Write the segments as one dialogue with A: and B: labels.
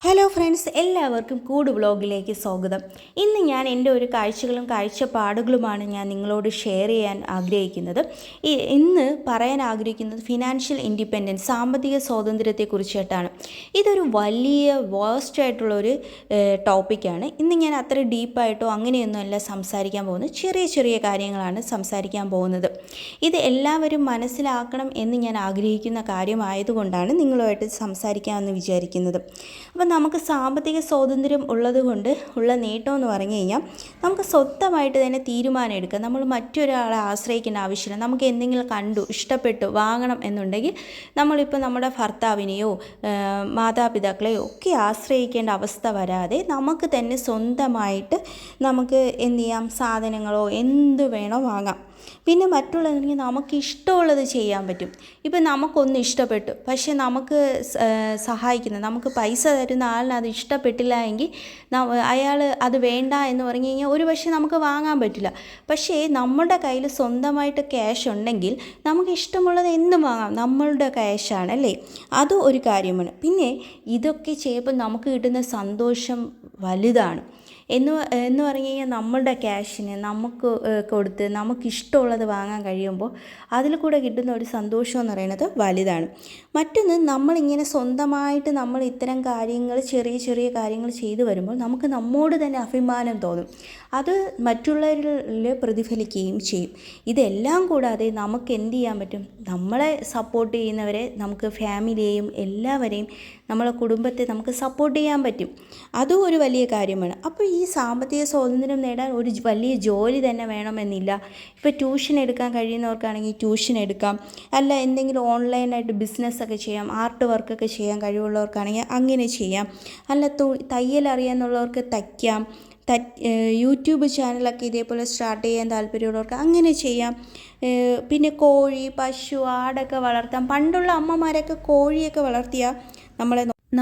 A: Hello friends, എല്ലാവർക്കും കൂട് വ്ളോഗിലേക്ക് സ്വാഗതം. ഇന്ന് ഞാൻ എൻ്റെ ഒരു കാഴ്ചകളും കാഴ്ചപ്പാടുകളുമാണ് ഞാൻ നിങ്ങളോട് ഷെയർ ചെയ്യാൻ ആഗ്രഹിക്കുന്നത്. ഇന്ന് പറയാൻ ആഗ്രഹിക്കുന്നത് ഫിനാൻഷ്യൽ ഇൻഡിപെൻഡൻസ്, സാമ്പത്തിക സ്വാതന്ത്ര്യത്തെക്കുറിച്ചിട്ടാണ്. ഇതൊരു വലിയ വാസ്റ്റായിട്ടുള്ളൊരു ടോപ്പിക്കാണ്. ഇന്ന് ഞാൻ അത്ര ഡീപ്പായിട്ടോ അങ്ങനെയൊന്നുമല്ല സംസാരിക്കാൻ പോകുന്നത്. ചെറിയ ചെറിയ കാര്യങ്ങളാണ് സംസാരിക്കാൻ പോകുന്നത്. ഇത് എല്ലാവരും മനസ്സിലാക്കണം എന്ന് ഞാൻ ആഗ്രഹിക്കുന്ന കാര്യമായതുകൊണ്ടാണ് നിങ്ങളുമായിട്ട് സംസാരിക്കാമെന്ന് വിചാരിക്കുന്നത്. അപ്പം നമുക്ക് സാമ്പത്തിക സ്വാതന്ത്ര്യം ഉള്ളതുകൊണ്ട് ഉള്ള നേട്ടം എന്ന് പറഞ്ഞു കഴിഞ്ഞാൽ നമുക്ക് സ്വന്തമായിട്ട് തന്നെ തീരുമാനം എടുക്കാം. നമ്മൾ മറ്റൊരാളെ ആശ്രയിക്കേണ്ട ആവശ്യമില്ല. നമുക്ക് എന്തെങ്കിലും കണ്ടു ഇഷ്ടപ്പെട്ടു വാങ്ങണം എന്നുണ്ടെങ്കിൽ നമ്മളിപ്പോൾ നമ്മുടെ ഭർത്താവിനെയോ മാതാപിതാക്കളെയോ ഒക്കെ ആശ്രയിക്കേണ്ട അവസ്ഥ വരാതെ നമുക്ക് തന്നെ സ്വന്തമായിട്ട് നമുക്ക് എന്ത് ചെയ്യാം, സാധനങ്ങളോ എന്ത് വേണോ വാങ്ങാം. പിന്നെ മറ്റുള്ളതെങ്കിൽ നമുക്ക് ഇഷ്ടമുള്ളത് ചെയ്യാൻ പറ്റും. ഇപ്പം നമുക്കൊന്നും ഇഷ്ടപ്പെട്ടു, പക്ഷേ നമുക്ക് സഹായിക്കുന്ന, നമുക്ക് പൈസ തരുന്ന ആളിന് അത് ഇഷ്ടപ്പെട്ടില്ല എങ്കിൽ അയാൾ അത് വേണ്ട എന്ന് പറഞ്ഞു കഴിഞ്ഞാൽ ഒരു പക്ഷേ നമുക്ക് വാങ്ങാൻ പറ്റില്ല. പക്ഷേ നമ്മുടെ കയ്യിൽ സ്വന്തമായിട്ട് ക്യാഷ് ഉണ്ടെങ്കിൽ നമുക്ക് ഇഷ്ടമുള്ളത് എന്തും വാങ്ങാം. നമ്മളുടെ ക്യാഷാണ് അല്ലേ, അതും ഒരു കാര്യമാണ്. പിന്നെ ഇതൊക്കെ ചെയ്യുമ്പോൾ നമുക്ക് കിട്ടുന്ന സന്തോഷം വലുതാണ്. എന്ന് പറഞ്ഞു കഴിഞ്ഞാൽ നമ്മളുടെ ക്യാഷിന് നമുക്ക് കൊടുത്ത് നമുക്കിഷ്ടമുള്ളത് വാങ്ങാൻ കഴിയുമ്പോൾ അതിൽ കൂടെ കിട്ടുന്ന ഒരു സന്തോഷം എന്ന് പറയുന്നത് വലുതാണ്. മറ്റൊന്ന്, നമ്മളിങ്ങനെ സ്വന്തമായിട്ട് നമ്മൾ ഇത്തരം കാര്യങ്ങൾ, ചെറിയ ചെറിയ കാര്യങ്ങൾ ചെയ്തു വരുമ്പോൾ നമുക്ക് നമ്മോട് തന്നെ അഭിമാനം തോന്നും. അത് മറ്റുള്ളവരിൽ പ്രതിഫലിക്കുകയും ചെയ്യും. ഇതെല്ലാം കൂടാതെ നമുക്ക് എന്ത് ചെയ്യാൻ പറ്റും, നമ്മളെ സപ്പോർട്ട് ചെയ്യുന്നവരെ, നമുക്ക് ഫാമിലിയെയും എല്ലാവരെയും, നമ്മളെ കുടുംബത്തെ നമുക്ക് സപ്പോർട്ട് ചെയ്യാൻ പറ്റും. അതും ഒരു വലിയ കാര്യമാണ്. അപ്പോൾ ഈ സാമ്പത്തിക സ്വാതന്ത്ര്യം നേടാൻ ഒരു വലിയ ജോലി തന്നെ വേണമെന്നില്ല. ഇപ്പോൾ ട്യൂഷൻ എടുക്കാൻ കഴിയുന്നവർക്കാണെങ്കിൽ ട്യൂഷൻ എടുക്കാം, അല്ല എന്തെങ്കിലും ഓൺലൈനായിട്ട് ബിസിനസ്സൊക്കെ ചെയ്യാം, ആർട്ട് വർക്കൊക്കെ ചെയ്യാൻ കഴിവുള്ളവർക്കാണെങ്കിൽ അങ്ങനെ ചെയ്യാം, അല്ല തയ്യൽ അറിയാമെന്നുള്ളവർക്ക് തയ്ക്കാം, യൂട്യൂബ് ചാനലൊക്കെ ഇതേപോലെ സ്റ്റാർട്ട് ചെയ്യാൻ താല്പര്യമുള്ളവർക്ക് അങ്ങനെ ചെയ്യാം. പിന്നെ കോഴി, പശു, ആടൊക്കെ വളർത്താം. പണ്ടുള്ള അമ്മമാരൊക്കെ കോഴിയൊക്കെ വളർത്തിയാൽ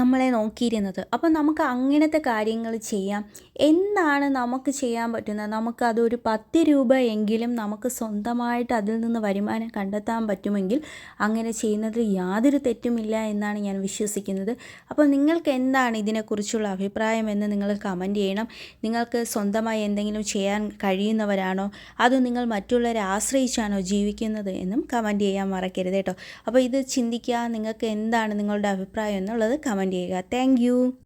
A: നമ്മളെ നോക്കിയിരുന്നത്. അപ്പം നമുക്ക് അങ്ങനത്തെ കാര്യങ്ങൾ ചെയ്യാം. എന്താണ് നമുക്ക് ചെയ്യാൻ പറ്റുന്നത്, നമുക്കതൊരു 10 രൂപ എങ്കിലും നമുക്ക് സ്വന്തമായിട്ട് അതിൽ നിന്ന് വരുമാനം കണ്ടെത്താൻ പറ്റുമെങ്കിൽ അങ്ങനെ ചെയ്യുന്നതിൽ യാതൊരു തെറ്റുമില്ല എന്നാണ് ഞാൻ വിശ്വസിക്കുന്നത്. അപ്പോൾ നിങ്ങൾക്ക് എന്താണ് ഇതിനെക്കുറിച്ചുള്ള അഭിപ്രായം എന്ന് നിങ്ങൾ കമൻറ്റ് ചെയ്യണം. നിങ്ങൾക്ക് സ്വന്തമായി എന്തെങ്കിലും ചെയ്യാൻ കഴിയുന്നവരാണോ, അതോ നിങ്ങൾ മറ്റുള്ളവരെ ആശ്രയിച്ചാണോ ജീവിക്കുന്നത് എന്നും കമൻറ്റ് ചെയ്യാൻ മറക്കരുത് കേട്ടോ. അപ്പോൾ ഇത് ചിന്തിക്കുക, നിങ്ങൾക്ക് എന്താണ് നിങ്ങളുടെ അഭിപ്രായം എന്നുള്ളത് കമൻറ്റ് ചെയ്യുക. Thank you.